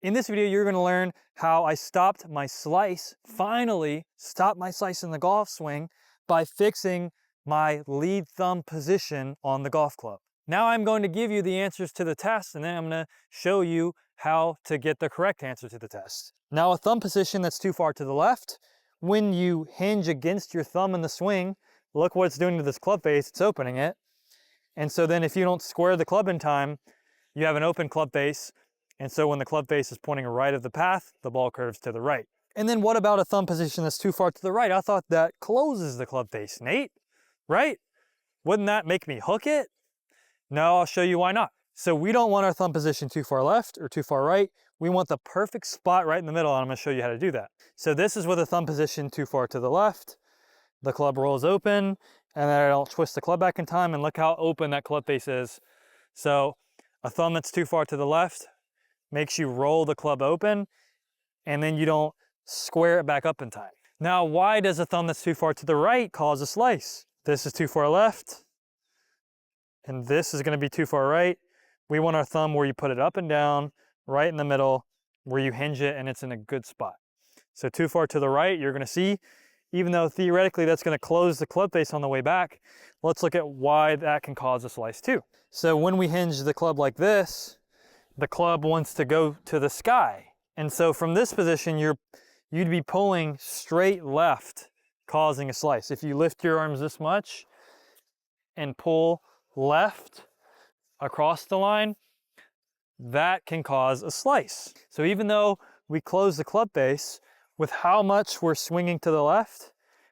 In this video, you're gonna learn how I stopped my slice, finally stopped my slice in the golf swing by fixing my lead thumb position on the golf club. Now I'm going to give you the answers to the test, and then I'm gonna show you how to get the correct answer to the test. Now, a thumb position that's too far to the left, when you hinge against your thumb in the swing, look what it's doing to this club face, it's opening it. And so then if you don't square the club in time, you have an open club face. And so when the club face is pointing right of the path, the ball curves to the right. And then what about a thumb position that's too far to the right? I thought that closes the club face, Nate, right? Wouldn't that make me hook it? No, I'll show you why not. So we don't want our thumb position too far left or too far right. We want the perfect spot right in the middle, and I'm gonna show you how to do that. So this is with a thumb position too far to the left. The club rolls open, and then I'll twist the club back in time, and look how open that club face is. So a thumb that's too far to the left makes you roll the club open, and then you don't square it back up in time. Now, why does a thumb that's too far to the right cause a slice? This is too far left, and this is gonna be too far right. We want our thumb where you put it up and down, right in the middle, where you hinge it and it's in a good spot. So too far to the right, you're gonna see, even though theoretically that's gonna close the club face on the way back, let's look at why that can cause a slice too. So when we hinge the club like this, the club wants to go to the sky. And so from this position, you'd be pulling straight left, causing a slice. If you lift your arms this much and pull left across the line, that can cause a slice. So even though we close the club face, with how much we're swinging to the left,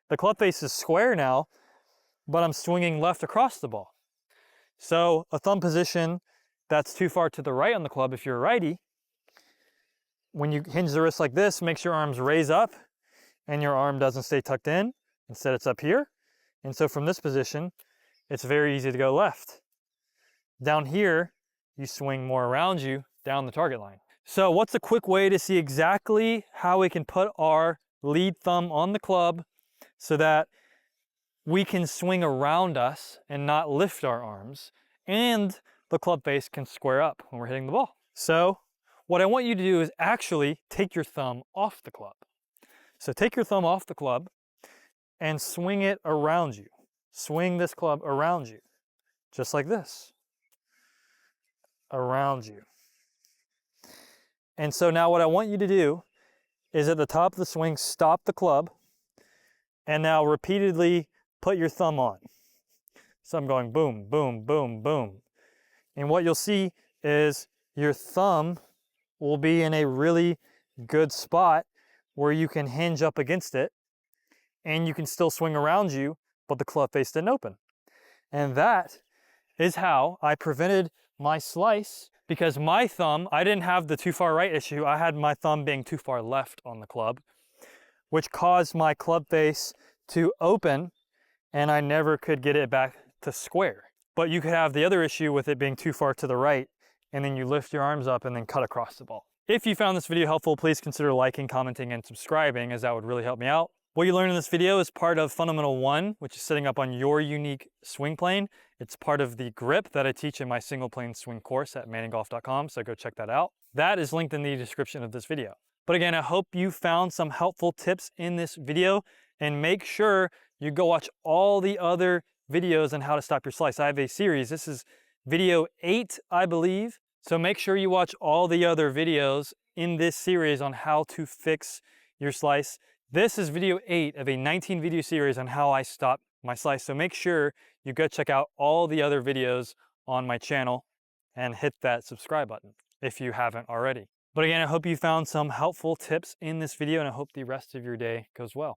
the club face is square now, but I'm swinging left across the ball. So a thumb position that's too far to the right on the club, if you're a righty, when you hinge the wrist like this, makes your arms raise up and your arm doesn't stay tucked in. Instead, it's up here. And so from this position, it's very easy to go left. Down here, you swing more around you down the target line. So what's a quick way to see exactly how we can put our lead thumb on the club so that we can swing around us and not lift our arms, and the club face can square up when we're hitting the ball? So what I want you to do is actually take your thumb off the club. So take your thumb off the club and swing it around you. Swing this club around you, just like this. Around you. And so now what I want you to do is at the top of the swing, stop the club, and now repeatedly put your thumb on. So I'm going boom, boom, boom, boom. And what you'll see is your thumb will be in a really good spot where you can hinge up against it, and you can still swing around you, but the club face didn't open. And that is how I prevented my slice, because my thumb, I didn't have the too far right issue. I had my thumb being too far left on the club, which caused my club face to open, and I never could get it back to square. But you could have the other issue with it being too far to the right, and then you lift your arms up and then cut across the ball. If you found this video helpful, please consider liking, commenting, and subscribing, as that would really help me out. What you learned in this video is part of Fundamental 1, which is setting up on your unique swing plane. It's part of the grip that I teach in my single plane swing course at manningolf.com, so go check that out. That is linked in the description of this video. But again, I hope you found some helpful tips in this video, and make sure you go watch all the other videos on how to stop your slice. I have a series. This is video 8, I believe. So make sure you watch all the other videos in this series on how to fix your slice. This is video 8 of a 19 video series on how I stop my slice. So make sure you go check out all the other videos on my channel and hit that subscribe button if you haven't already. But again, I hope you found some helpful tips in this video, and I hope the rest of your day goes well.